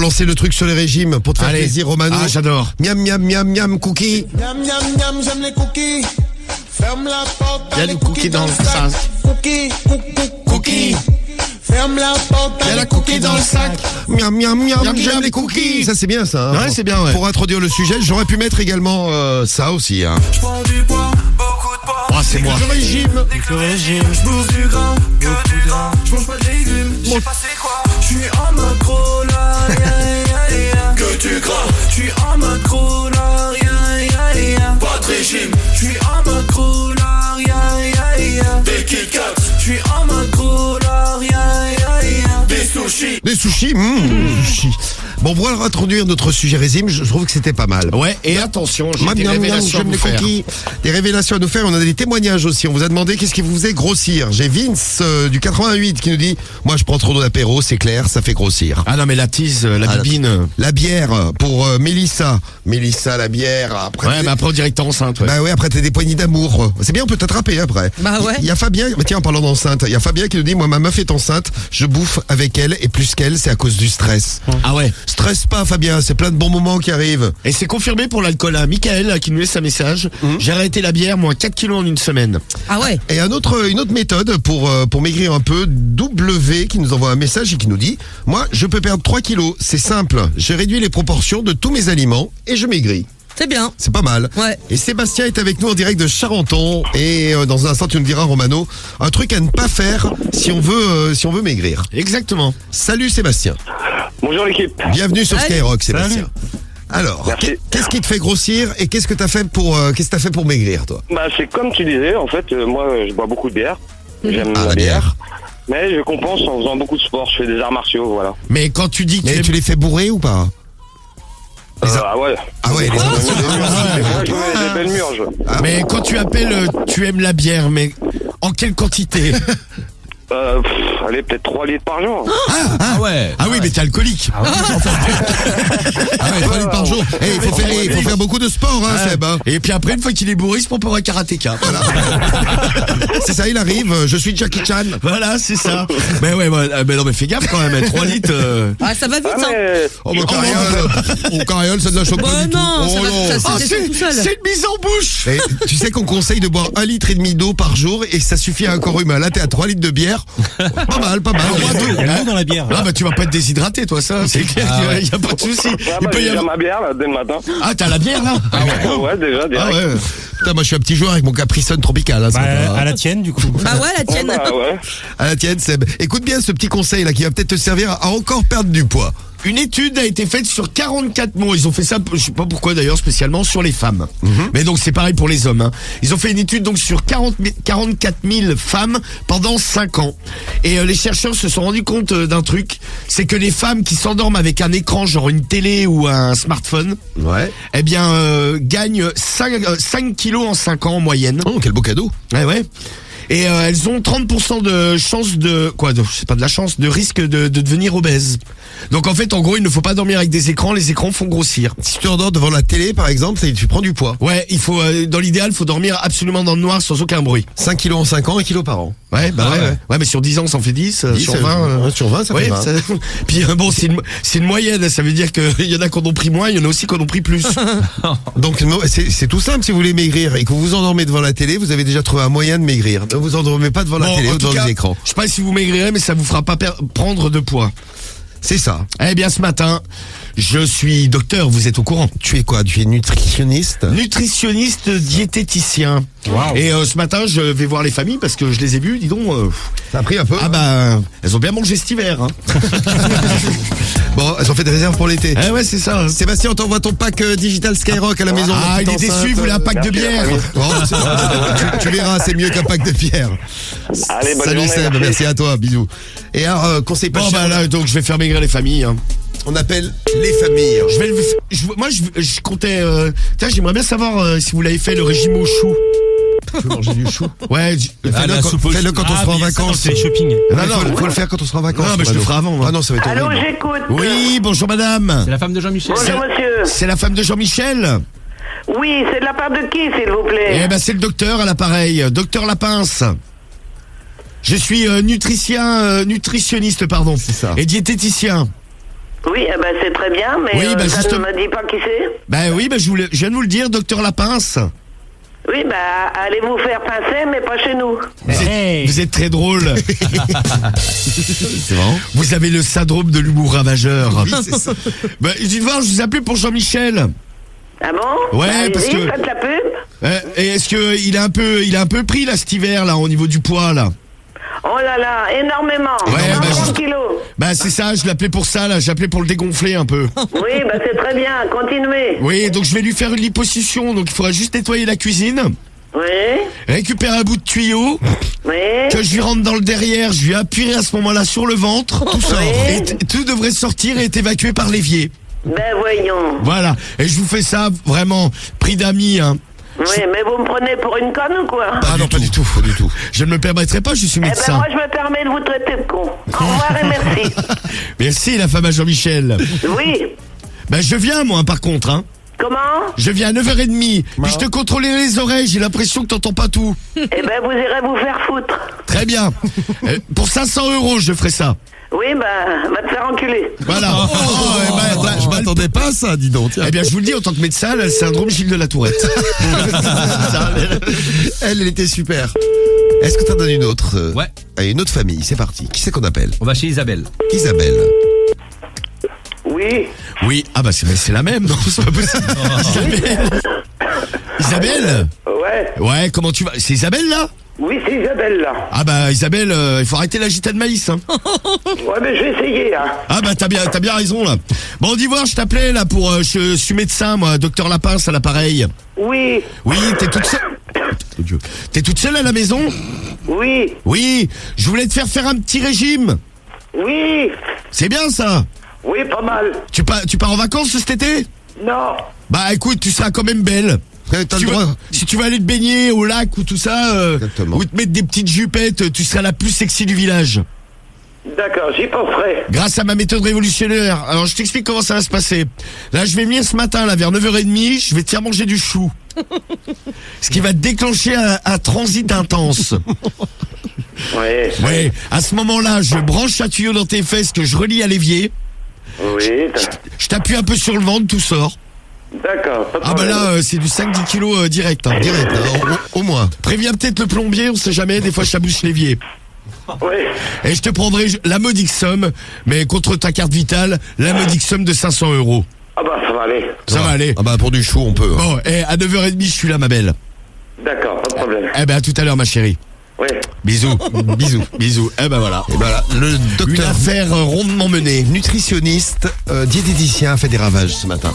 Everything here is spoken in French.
pour lancer le truc sur les régimes, pour te faire plaisir, Romano. Ah, j'adore. Miam, miam, miam, miam, cookie. Miam, miam, miam, j'aime les cookies. Ferme la porte. Il y a du cookie dans le sac. Cookie, cookie. Ferme la porte. Il y a la cookie dans le sac. Miam, miam, miam, Miam, j'aime miam, les cookies. Ça, c'est bien, ça. Ouais, c'est bien, ouais. Pour introduire le sujet, j'aurais pu mettre également ça aussi. Hein. Je prends du poids, beaucoup de poids. Ah, c'est moi. Le régime. Dès que le régime, je bouffe du gras, que du gras. Je mange pas de légumes, je sais pas c'est quoi. Je suis en macro là, que du gras. Je suis en macro là, pas de régime. Je suis en macro là, des Kit Kats. Je suis en macro là, des sushis. Des sushis, sushis. Bon, pour introduire notre sujet régime, je trouve que c'était pas mal. Ouais, et attention, j'ai Miam, des miam, miam, révélations à j'aime vous les faire. cookies. Des révélations à nous faire. On a des témoignages aussi. On vous a demandé qu'est-ce qui vous faisait grossir. J'ai Vince du 88 qui nous dit moi je prends trop d'apéro, c'est clair, ça fait grossir. Ah non, mais la tease, la bibine. La bière pour Mélissa. Mélissa, la bière. Après, Ouais, mais après, on dirait que t'es enceinte, ouais. bah ouais, après t'as des poignées d'amour. C'est bien, on peut t'attraper après. Bah ouais. Il y a Fabien, bah tiens, en parlant d'enceinte, il y a Fabien qui nous dit moi ma meuf est enceinte, je bouffe avec elle et plus qu'elle, c'est à cause du stress. Ah ouais. Stresse pas Fabien, c'est plein de bons moments qui arrivent. Et c'est confirmé pour l'alcool, hein. Michael, là, qui nous laisse un message. J'ai arrêté la bière, moins 4 kilos en une semaine. Ah ouais. Et une autre méthode pour maigrir un peu, W qui nous envoie un message et qui nous dit moi je peux perdre 3 kilos, c'est simple, je réduis les proportions de tous mes aliments et je maigris. C'est bien. C'est pas mal. Ouais. Et Sébastien est avec nous en direct de Charenton et dans un instant tu nous diras Romano un truc à ne pas faire si on veut maigrir. Exactement. Salut Sébastien. Bonjour l'équipe. Bienvenue sur Salut. Skyrock Sébastien. Alors, Merci. qu'est-ce qui te fait grossir et qu'est-ce que t'as fait pour maigrir toi? Bah c'est comme tu disais, en fait, moi je bois beaucoup de bière. J'aime Ah, la la bière. Mais je compense en faisant beaucoup de sport. Je fais des arts martiaux, voilà. Mais quand tu dis que Mais tu les fais bourrer ou pas? Ah ouais. Ah ouais, les Moi, je mets des belles murges. Mais quand tu appelles, tu aimes la bière, mais en quelle quantité? Allez, peut-être 3 litres par jour. Ah ouais. Ah oui, mais t'es alcoolique. Ah ouais, 3 litres par jour. Eh, il faut faire beaucoup de sport, hein, Seb. Hein. Et puis après, une fois qu'il est bourré, il se prend pour un karatéka. Voilà, C'est ça, il arrive. Je suis Jackie Chan. voilà, c'est ça. Mais ouais, mais non, mais fais gaffe quand même. 3 litres. Ah, ça va vite, Ah, hein. mais... Oh, bah, carriole, ça ne la choque pas Bah du tout. non, ça Oh, va, non. ça Ah, se descend tout seul. c'est une mise en bouche. Et tu sais qu'on conseille de boire 1,5 litre d'eau par jour et ça suffit à un corps humain. Là, t'es à 3 litres de bière. Pas mal, pas mal. Il y a l'eau dans la bière. Ah bah tu vas pas être déshydraté toi ça, c'est clair, il y a pas de souci. Ah, Il bah, peut y j'ai déjà avoir... ma bière là, dès le matin. Ah t'as la bière là. Ouais, déjà, Ah direct. ouais. Putain, moi je suis un petit joueur avec mon Capri Sun tropical. Hein, ce matin, hein. À la tienne, du coup. Bah ouais, la tienne. Bah, ouais. À la tienne, Seb. Écoute bien ce petit conseil là qui va peut-être te servir à encore perdre du poids. Une étude a été faite sur 44 mois. Ils ont fait ça, je sais pas pourquoi d'ailleurs, spécialement sur les femmes. Mais donc c'est pareil pour les hommes. Hein. Ils ont fait une étude donc sur 44 000 femmes pendant 5 ans. Et les chercheurs se sont rendus compte d'un truc, c'est que les femmes qui s'endorment avec un écran, genre une télé ou un smartphone, Ouais. eh bien gagnent 5 kilos en 5 ans en moyenne. Oh, quel beau cadeau. Ouais, ouais. Et elles ont 30% de chance c'est pas de la chance, de risque de devenir obèses. Donc en fait, en gros, il ne faut pas dormir avec des écrans, les écrans font grossir. Si tu endors devant la télé, par exemple, tu prends du poids. Ouais, il faut, dans l'idéal, il faut dormir absolument dans le noir sans aucun bruit. 5 kilos en 5 ans, 1 kilo par an. Ouais, bah Ah ouais. ouais. Ouais, mais sur 10 ans, ça en fait 10, 10, sur 20. sur 20, ça ouais, fait 20. Puis bon, c'est une moyenne, ça veut dire qu'il y en a qui en ont pris moins, il y en a aussi qui en ont pris plus. Donc c'est tout simple si vous voulez maigrir et que vous vous endormez devant la télé, vous avez déjà trouvé un moyen de maigrir. Ne vous endormez pas devant la Bon, télé en ou tout devant cas, les écrans. je sais pas si vous maigrirez, mais ça vous fera pas prendre de poids. C'est ça. Eh bien, ce matin, je suis docteur, vous êtes au courant. Tu es quoi? Tu es nutritionniste? Nutritionniste diététicien. Wow. Et ce matin, je vais voir les familles parce que je les ai vues, dis donc. Ça a pris un peu. Ah bah, elles ont bien mangé cet hiver. Hein. Bon, elles ont fait des réserves pour l'été. Eh ouais, c'est ça. Sébastien, on t'envoie ton pack digital Skyrock à la maison. Ah, la il est petite déçu, enceinte. il voulait un pack de Merci, bière. merci. Bon, tu verras, c'est mieux qu'un pack de bière. Allez, bonne Salut journée, Seb, merci. merci à toi, bisous. Et alors, conseil pas Bon cher, bah là, donc je vais faire maigrir les familles. Hein. on appelle les familles. Moi, je comptais. Tiens, j'aimerais bien savoir si vous l'avez fait le régime au chou. Tu peux manger du chou. Ouais, fais-le quand on sera en vacances. C'est shopping. Non, faut le faire quand on sera en vacances. Non, mais je le ferai avant. Moi. Ah non, ça va être Allô, horrible. j'écoute. Oui, bonjour madame. C'est la femme de Jean-Michel. Bonjour, monsieur. C'est la femme de Jean-Michel. Oui, c'est de la part de qui, s'il vous plaît? Eh ben, c'est le docteur à l'appareil, docteur Lapince. Je suis nutritionniste, pardon. C'est ça. Et diététicien. Oui, eh ben, c'est très bien, mais Oui, bah, ça justement- ne me dit pas qui c'est. Ben oui, je viens de vous le dire, docteur Lapince. Oui, bah, allez vous faire pincer, mais pas chez nous. Vous êtes très drôle. C'est vrai. Vous avez le syndrome de l'humour ravageur. Oui, c'est ça. Ben, dites voir, je vous appelais pour Jean-Michel. Ah bon? Ouais, Bah, parce allez-y, que- faites la pub. Et est-ce que il a un peu pris là cet hiver là au niveau du poids là? Oh là là, énormément. Ouais, bah, 30 juste- kilos. Bah c'est ça, je l'appelais pour ça là, j'appelais pour le dégonfler un peu. Oui, bah, c'est très bien. Continuez. Oui, donc je vais lui faire une liposuction, donc il faudra juste nettoyer la cuisine, Oui, récupérer un bout de tuyau, oui. que je lui rentre dans le derrière, je lui appuierai à ce moment-là sur le ventre, tout sort. Oui. Et tout devrait sortir et être évacué par l'évier. Ben voyons. Voilà, et je vous fais ça vraiment, prix d'amis, hein. Oui, mais vous me prenez pour une conne ou quoi? Ah non, pas du tout, pas du tout. Je ne me permettrai pas, je suis Eh ben médecin. moi je me permets de vous traiter de con. Au revoir et merci. Merci la femme à Jean-Michel. Oui. Ben je viens moi par contre, hein. Comment? Je viens à 9h30. Puis je te contrôlerai les oreilles, j'ai l'impression que t'entends pas tout. Eh ben vous irez vous faire foutre. Très bien. Pour 500 € je ferai ça. Oui, ben, va te faire enculer. Voilà. Je m'attendais pas à ça, dis donc. Tiens. Eh bien, je vous le dis, en tant que médecin, elle a le syndrome Gilles de la Tourette. Elle était super. Est-ce que t'en donnes une autre Ouais. Allez, une autre famille, c'est parti. Qui c'est qu'on appelle? On va chez Isabelle. Isabelle. Oui. Oui, ah bah c'est la même, non? C'est pas possible. Isabelle. Isabelle? Ouais. Ouais, comment tu vas? C'est Isabelle là? Oui, c'est Isabelle là. Ah bah Isabelle, il faut arrêter la gitane de maïs, hein. Ouais, mais je vais essayer, hein. Ah bah t'as bien raison là. Bon, dis voir, je t'appelais là pour, je suis médecin moi, docteur Lapince à l'appareil. Oui. Oui, t'es toute seule. Oh Dieu. T'es toute seule à la maison? Oui. Oui, je voulais te faire un petit régime. Oui. C'est bien ça. Oui, pas mal. Tu pars en vacances cet été? Non. Bah écoute, tu seras quand même belle. T'as Si le tu droit. veux- si tu veux aller te baigner au lac ou tout ça, Exactement. ou te mettre des petites jupettes, tu seras la plus sexy du village. D'accord, j'y penserai. Grâce à ma méthode révolutionnaire. Alors je t'explique comment ça va se passer. Là je vais venir ce matin là vers 9h30, je vais te faire manger du chou. Ce qui va déclencher un transit intense. Oui. Ouais, à ce moment-là, je branche un tuyau dans tes fesses que je relie à l'évier. Oui. Je t'appuie un peu sur le ventre, tout sort. D'accord. Pas de Ah bah problème. là, c'est du 5-10 kilos direct. Hein. Direct, hein, au moins. Préviens peut-être le plombier, on sait jamais, des fois je t'abouche l'évier. Oui. Et je te prendrai la modique somme, mais contre ta carte vitale, la modique somme de 500 €. Ah bah ça va aller. Ça va aller. Ah bah pour du chou, on peut. Hein. Bon, et à 9h30, je suis là, ma belle. D'accord, pas de problème. Eh ben, à tout à l'heure, ma chérie. Oui. Bisous. Bisous. Bisous. Eh ben voilà. Et voilà, le Une docteur affaire rondement menée. nutritionniste, diététicien a fait des ravages ce matin.